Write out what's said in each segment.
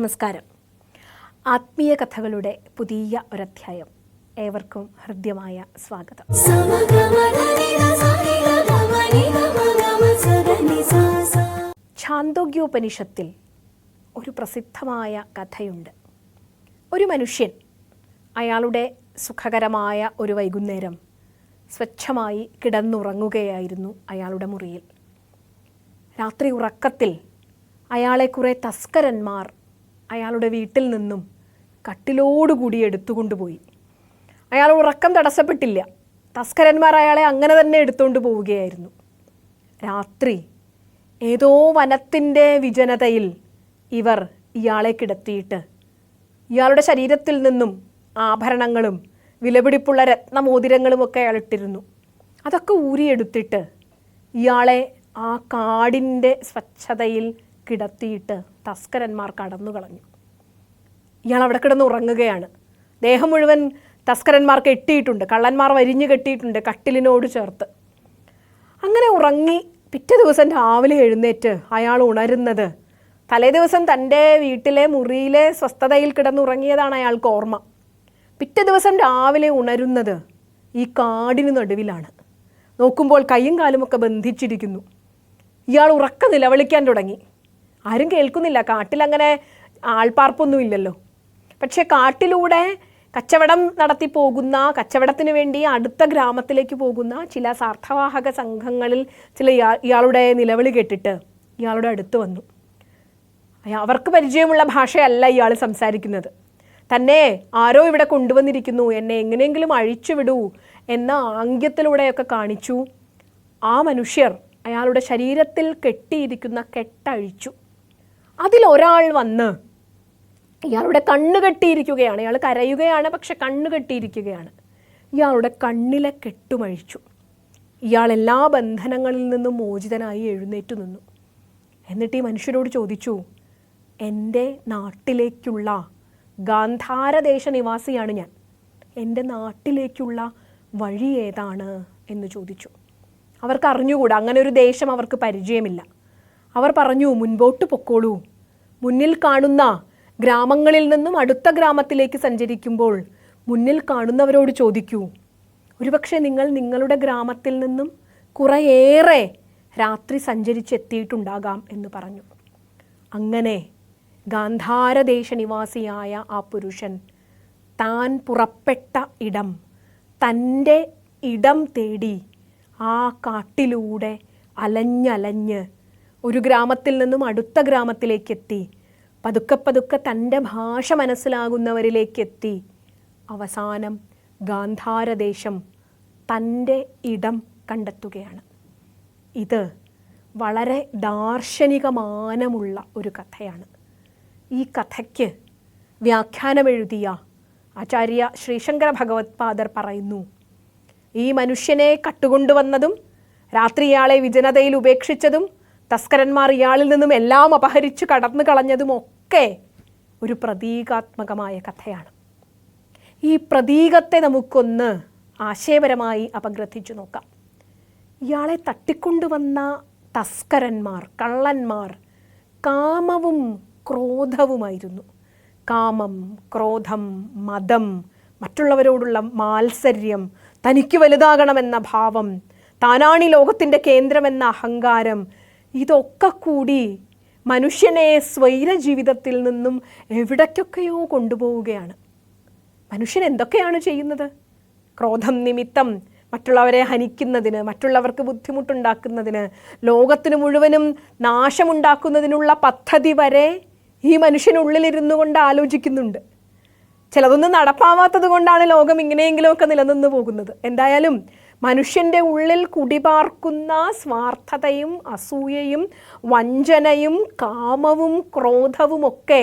നമസ്കാരം. ആത്മീയ കഥകളുടെ പുതിയ ഒരധ്യായം. ഏവർക്കും ഹൃദ്യമായ സ്വാഗതം. ഛാന്തോഗ്യോപനിഷത്തിൽ ഒരു പ്രസിദ്ധമായ കഥയുണ്ട്. ഒരു മനുഷ്യൻ അയാളുടെ സുഖകരമായ ഒരു വൈകുന്നേരം സ്വച്ഛമായി കിടന്നുറങ്ങുകയായിരുന്നു അയാളുടെ മുറിയിൽ. രാത്രി ഉറക്കത്തിൽ അയാളെ കുറേ തസ്കരന്മാർ അയാളുടെ വീട്ടിൽ നിന്നും കട്ടിലോടുകൂടി എടുത്തുകൊണ്ടുപോയി. അയാൾ ഉറക്കം തടസ്സപ്പെട്ടില്ല. തസ്കരന്മാർ അയാളെ അങ്ങനെ തന്നെ എടുത്തുകൊണ്ട് പോവുകയായിരുന്നു. രാത്രി ഏതോ വനത്തിൻ്റെ വിജനതയിൽ ഇവർ ഇയാളെ കിടത്തിയിട്ട് ഇയാളുടെ ശരീരത്തിൽ നിന്നും ആഭരണങ്ങളും വിലപിടിപ്പുള്ള രത്നമോതിരങ്ങളുമൊക്കെ അയാൾ ഇട്ടിരുന്നു. അതൊക്കെ ഊരിയെടുത്തിട്ട് ഇയാളെ ആ കാടിൻ്റെ സ്വച്ഛതയിൽ കിടത്തിയിട്ട് തസ്കരന്മാർ കടന്നു കളഞ്ഞു. ഇയാൾ അവിടെ കിടന്ന് ഉറങ്ങുകയാണ്. ദേഹം മുഴുവൻ തസ്കരന്മാർ കെട്ടിയിട്ടുണ്ട്, കള്ളന്മാർ വരിഞ്ഞു കെട്ടിയിട്ടുണ്ട് കട്ടിലിനോട് ചേർത്ത്. അങ്ങനെ ഉറങ്ങി പിറ്റേ ദിവസം രാവിലെ എഴുന്നേറ്റ് അയാൾ ഉണരുന്നത് തലേ ദിവസം തൻ്റെ വീട്ടിലെ മുറിയിലെ സ്വസ്ഥതയിൽ കിടന്നുറങ്ങിയതാണ് അയാൾക്ക് ഓർമ്മ. പിറ്റേ ദിവസം രാവിലെ ഉണരുന്നത് ഈ കാടിന് നടുവിലാണ്. നോക്കുമ്പോൾ കൈയും കാലുമൊക്കെ ബന്ധിച്ചിരിക്കുന്നു. ഇയാൾ ഉറക്ക നിലവിളിക്കാൻ തുടങ്ങി. ആരും കേൾക്കുന്നില്ല, കാട്ടിലങ്ങനെ ആൾപ്പാർപ്പൊന്നുമില്ലല്ലോ. പക്ഷേ കാട്ടിലൂടെ കച്ചവടം നടത്തി പോകുന്ന, കച്ചവടത്തിന് വേണ്ടി അടുത്ത ഗ്രാമത്തിലേക്ക് പോകുന്ന ചില സാർത്ഥവാഹക സംഘങ്ങളിൽ ചില ഇയാളുടെ നിലവിളി കേട്ടിട്ട് ഇയാളുടെ അടുത്ത് വന്നു. അവർക്ക് പരിചയമുള്ള ഭാഷയല്ല ഇയാൾ സംസാരിക്കുന്നത്. തന്നെ ആരോ ഇവിടെ കൊണ്ടുവന്നിരിക്കുന്നു, എന്നെ എങ്ങനെയെങ്കിലും അഴിച്ചുവിടൂ എന്ന ആംഗ്യത്തിലൂടെയൊക്കെ കാണിച്ചു. ആ മനുഷ്യർ അയാളുടെ ശരീരത്തിൽ കെട്ടിയിരിക്കുന്ന കെട്ടഴിച്ചു. അതിലൊരാൾ വന്ന് ഇയാളുടെ കണ്ണ് കെട്ടിയിരിക്കുകയാണ്. ഇയാൾ കരയുകയാണ്, പക്ഷെ കണ്ണ് കെട്ടിയിരിക്കുകയാണ്. ഇയാളുടെ കണ്ണിലെ കെട്ടുമഴിച്ചു. ഇയാൾ എല്ലാ ബന്ധനങ്ങളിൽ നിന്നും മോചിതനായി എഴുന്നേറ്റ് നിന്നു. എന്നിട്ട് ഈ മനുഷ്യരോട് ചോദിച്ചു, എൻ്റെ നാട്ടിലേക്കുള്ള ഗാന്ധാരദേശ നിവാസിയാണ് ഞാൻ, എൻ്റെ നാട്ടിലേക്കുള്ള വഴി ഏതാണ് എന്ന് ചോദിച്ചു. അവർക്ക് അറിഞ്ഞുകൂടാ, അങ്ങനെ ഒരു ദേശം അവർക്ക് പരിചയമില്ല. അവർ പറഞ്ഞു, മുൻപോട്ട് പൊക്കോളൂ. മുന്നിൽ കാണുന്ന ഗ്രാമങ്ങളിൽ നിന്നും അടുത്ത ഗ്രാമത്തിലേക്ക് സഞ്ചരിക്കുമ്പോൾ മുന്നിൽ കാണുന്നവരോട് ചോദിക്കൂ, ഒരുപക്ഷെ നിങ്ങൾ നിങ്ങളുടെ ഗ്രാമത്തിൽ നിന്നും കുറേയേറെ രാത്രി സഞ്ചരിച്ചെത്തിയിട്ടുണ്ടാകാം എന്ന് പറഞ്ഞു. അങ്ങനെ ഗാന്ധാരദേശ നിവാസിയായ ആ പുരുഷൻ താൻ പുറപ്പെട്ട ഇടം, തൻ്റെ ഇടം തേടി ആ കാട്ടിലൂടെ അലഞ്ഞലഞ്ഞ് ഒരു ഗ്രാമത്തിൽ നിന്നും അടുത്ത ഗ്രാമത്തിലേക്കെത്തി. പതുക്കെ പതുക്കെ തൻ്റെ ഭാഷ മനസ്സിലാകുന്നവരിലേക്കെത്തി. അവസാനം ഗാന്ധാരദേശം, തൻ്റെ ഇടം കണ്ടെത്തുകയാണ്. ഇത് വളരെ ദാർശനികമാനമുള്ള ഒരു കഥയാണ്. ഈ കഥയ്ക്ക് വ്യാഖ്യാനമെഴുതിയ ആചാര്യ ശ്രീശങ്കര ഭഗവത്പാദർ പറയുന്നു, ഈ മനുഷ്യനെ കട്ടുകൊണ്ടുവന്നതും രാത്രി ഇയാളെ വിജനതയിൽ ഉപേക്ഷിച്ചതും തസ്കരന്മാർ ഇയാളിൽ നിന്നും എല്ലാം അപഹരിച്ചു കടന്നു കളഞ്ഞതും ഒക്കെ ഒരു പ്രതീകാത്മകമായ കഥയാണ്. ഈ പ്രതീകത്തെ നമുക്കൊന്ന് ആശയപരമായി അപഗ്രഥിച്ചു നോക്കാം. ഇയാളെ തട്ടിക്കൊണ്ടുവന്ന തസ്കരന്മാർ, കള്ളന്മാർ കാമവും ക്രോധവുമായിരുന്നു. കാമം, ക്രോധം, മദം, മറ്റുള്ളവരോടുള്ള മാത്സര്യം, തനിക്ക് വലുതാകണമെന്ന ഭാവം, താനാണി ലോകത്തിൻ്റെ കേന്ദ്രമെന്ന അഹങ്കാരം, ഇതൊക്കെ കൂടി മനുഷ്യനെ സ്വൈര ജീവിതത്തിൽ നിന്നും എവിടേക്കൊക്കെയോ കൊണ്ടുപോവുകയാണ്. മനുഷ്യൻ എന്തൊക്കെയാണ് ചെയ്യുന്നത്? ക്രോധം നിമിത്തം മറ്റുള്ളവരെ ഹനിക്കുന്നതിന്, മറ്റുള്ളവർക്ക് ബുദ്ധിമുട്ടുണ്ടാക്കുന്നതിന്, ലോകത്തിന് മുഴുവനും നാശമുണ്ടാക്കുന്നതിനുള്ള പദ്ധതി വരെ ഈ മനുഷ്യനുള്ളിലിരുന്നു കൊണ്ട് ആലോചിക്കുന്നുണ്ട്. ചിലതൊന്നും നടപ്പാവാത്തത് കൊണ്ടാണ് ലോകം ഇങ്ങനെയെങ്കിലുമൊക്കെ നിലനിന്ന് പോകുന്നത്. എന്തായാലും മനുഷ്യൻ്റെ ഉള്ളിൽ കുടിപാർക്കുന്ന സ്വാർത്ഥതയും അസൂയയും വഞ്ചനയും കാമവും ക്രോധവും ഒക്കെ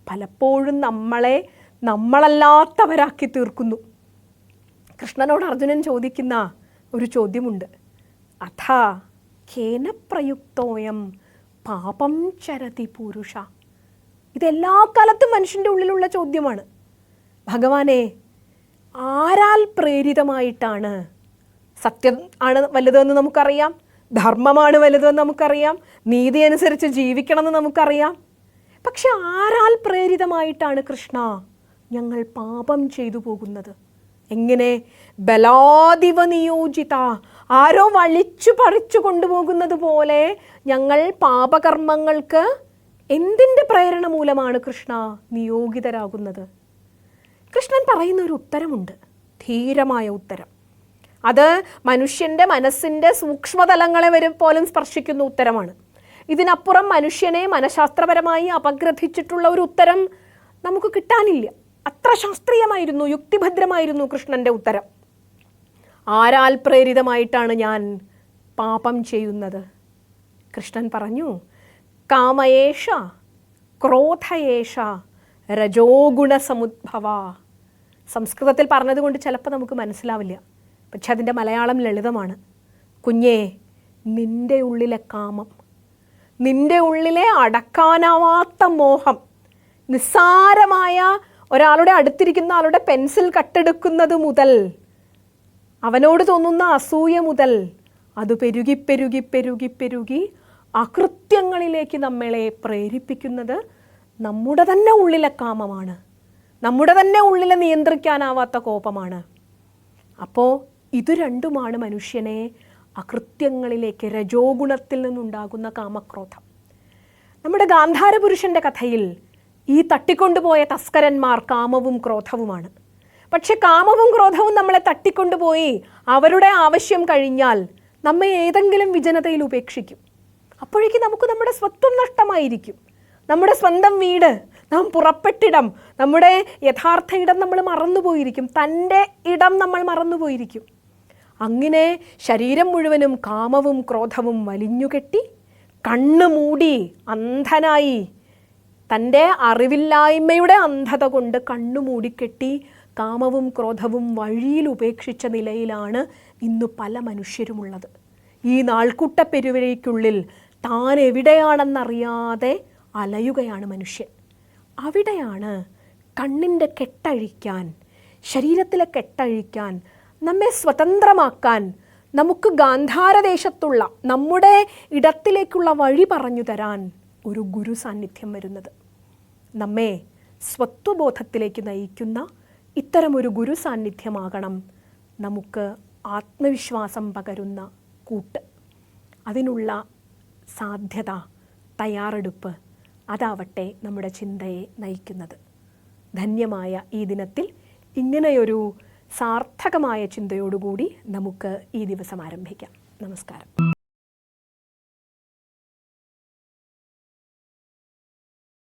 പലപ്പോഴും നമ്മളെ നമ്മളല്ലാത്തവരാക്കി തീർക്കുന്നു. കൃഷ്ണനോട് അർജുനൻ ചോദിക്കുന്ന ഒരു ചോദ്യമുണ്ട്, അഥാ കേന പ്രയുക്തോയം പാപം ചരതി പുരുഷ. ഇതെല്ലാ കാലത്തും മനുഷ്യൻ്റെ ഉള്ളിലുള്ള ചോദ്യമാണ്. ഭഗവാനെ, ആരാൽ പ്രേരിതമായിട്ടാണ്? സത്യം ആണ് വലുതെന്ന് നമുക്കറിയാം, ധർമ്മമാണ് വലുതെന്ന് നമുക്കറിയാം, നീതി അനുസരിച്ച് ജീവിക്കണമെന്ന് നമുക്കറിയാം. പക്ഷെ ആരാൽ പ്രേരിതമായിട്ടാണ് കൃഷ്ണ ഞങ്ങൾ പാപം ചെയ്തു പോകുന്നത്? എങ്ങനെ? ബലാദിവ നിയോജിത, ആരോ വലിച്ചു പറിച്ചു കൊണ്ടുപോകുന്നത് പോലെ ഞങ്ങൾ പാപകർമ്മങ്ങൾക്ക് എന്തിൻ്റെ പ്രേരണ മൂലമാണ് കൃഷ്ണ നിയോഗിതരാകുന്നത്? കൃഷ്ണൻ പറയുന്ന ഒരു ഉത്തരമുണ്ട്, ധീരമായ ഉത്തരം. അത് മനുഷ്യൻ്റെ മനസ്സിൻ്റെ സൂക്ഷ്മതലങ്ങളെ വരെ പോലും സ്പർശിക്കുന്ന ഉത്തരമാണ്. ഇതിനപ്പുറം മനുഷ്യനെ മനഃശാസ്ത്രപരമായി അപഗ്രഥിച്ചിട്ടുള്ള ഒരു ഉത്തരം നമുക്ക് കിട്ടാനില്ല. അത്ര ശാസ്ത്രീയമായിരുന്നു, യുക്തിഭദ്രമായിരുന്നു കൃഷ്ണൻ്റെ ഉത്തരം. ആരാൽ പ്രേരിതമായിട്ടാണ് ഞാൻ പാപം ചെയ്യുന്നത്? കൃഷ്ണൻ പറഞ്ഞു, കാമയേഷ ക്രോധയേഷ രജോഗുണസമുദ്ഭവ. സംസ്കൃതത്തിൽ പറഞ്ഞതുകൊണ്ട് ചിലപ്പോൾ നമുക്ക് മനസ്സിലാവില്ല, പക്ഷെ അതിൻ്റെ മലയാളം ലളിതമാണ്. കുഞ്ഞേ, നിൻ്റെ ഉള്ളിലെ കാമം, നിൻ്റെ ഉള്ളിലെ അടക്കാനാവാത്ത മോഹം, നിസ്സാരമായ ഒരാളുടെ അടുത്തിരിക്കുന്ന ആളുടെ പെൻസിൽ കട്ടെടുക്കുന്നത് മുതൽ, അവനോട് തോന്നുന്ന അസൂയ മുതൽ, അത് പെരുകി പെരുകി പെരുകി പെരുകി അകൃത്യങ്ങളിലേക്ക് നമ്മളെ പ്രേരിപ്പിക്കുന്നത് നമ്മുടെ തന്നെ ഉള്ളിലെ കാമമാണ്, നമ്മുടെ തന്നെ ഉള്ളിലെ നിയന്ത്രിക്കാനാവാത്ത കോപമാണ്. അപ്പോൾ ഇത് രണ്ടുമാണ് മനുഷ്യനെ അകൃത്യങ്ങളിലേക്ക്, രജോഗുണത്തിൽ നിന്നുണ്ടാകുന്ന കാമക്രോധം. നമ്മുടെ ഗാന്ധാരപുരുഷൻ്റെ കഥയിൽ ഈ തട്ടിക്കൊണ്ടുപോയ തസ്കരന്മാർ കാമവും ക്രോധവുമാണ്. പക്ഷെ കാമവും ക്രോധവും നമ്മളെ തട്ടിക്കൊണ്ടുപോയി അവരുടെ ആവശ്യം കഴിഞ്ഞാൽ നമ്മെ ഏതെങ്കിലും വിജനതയിൽ ഉപേക്ഷിക്കും. അപ്പോഴേക്കും നമുക്ക് നമ്മുടെ സ്വത്വം നഷ്ടമായിരിക്കും. നമ്മുടെ സ്വന്തം വീട്, നാം പുറപ്പെട്ടിടം, നമ്മുടെ യഥാർത്ഥ ഇടം നമ്മൾ മറന്നുപോയിരിക്കും. തൻ്റെ ഇടം നമ്മൾ മറന്നുപോയിരിക്കും. അങ്ങനെ ശരീരം മുഴുവനും കാമവും ക്രോധവും വലിഞ്ഞുകെട്ടി കണ്ണ് മൂടി അന്ധനായി, തൻ്റെ അറിവില്ലായ്മയുടെ അന്ധത കൊണ്ട് കണ്ണു മൂടിക്കെട്ടി കാമവും ക്രോധവും വഴിയിൽ ഉപേക്ഷിച്ച നിലയിലാണ് ഇന്ന് പല മനുഷ്യരുമുള്ളത്. ഈ നാൾക്കുട്ട പെരുവഴിക്കുള്ളിൽ താൻ എവിടെയാണെന്നറിയാതെ അലയുകയാണ് മനുഷ്യൻ. അവിടെയാണ് കണ്ണിൻ്റെ കെട്ടഴിക്കാൻ, ശരീരത്തിലെ കെട്ടഴിക്കാൻ, നമ്മെ സ്വതന്ത്രമാക്കാൻ, നമുക്ക് ഗാന്ധാരദേശത്തുള്ള നമ്മുടെ ഇടത്തിലേക്കുള്ള വഴി പറഞ്ഞു തരാൻ ഒരു ഗുരു സാന്നിധ്യം വരുന്നത്. നമ്മെ സ്വത്വബോധത്തിലേക്ക് നയിക്കുന്ന ഇത്തരമൊരു ഗുരു സാന്നിധ്യമാകണം നമുക്ക് ആത്മവിശ്വാസം പകരുന്ന കൂട്ട്. അതിനുള്ള സാധ്യത, തയ്യാറെടുപ്പ്, അതാവട്ടെ നമ്മുടെ ചിന്തയെ നയിക്കുന്നത്. ധന്യമായ ഈ ദിനത്തിൽ ഇങ്ങനെയൊരു സാർത്ഥകമായ ചിന്തയോടുകൂടി നമുക്ക് ഈ ദിവസം ആരംഭിക്കാം. നമസ്കാരം.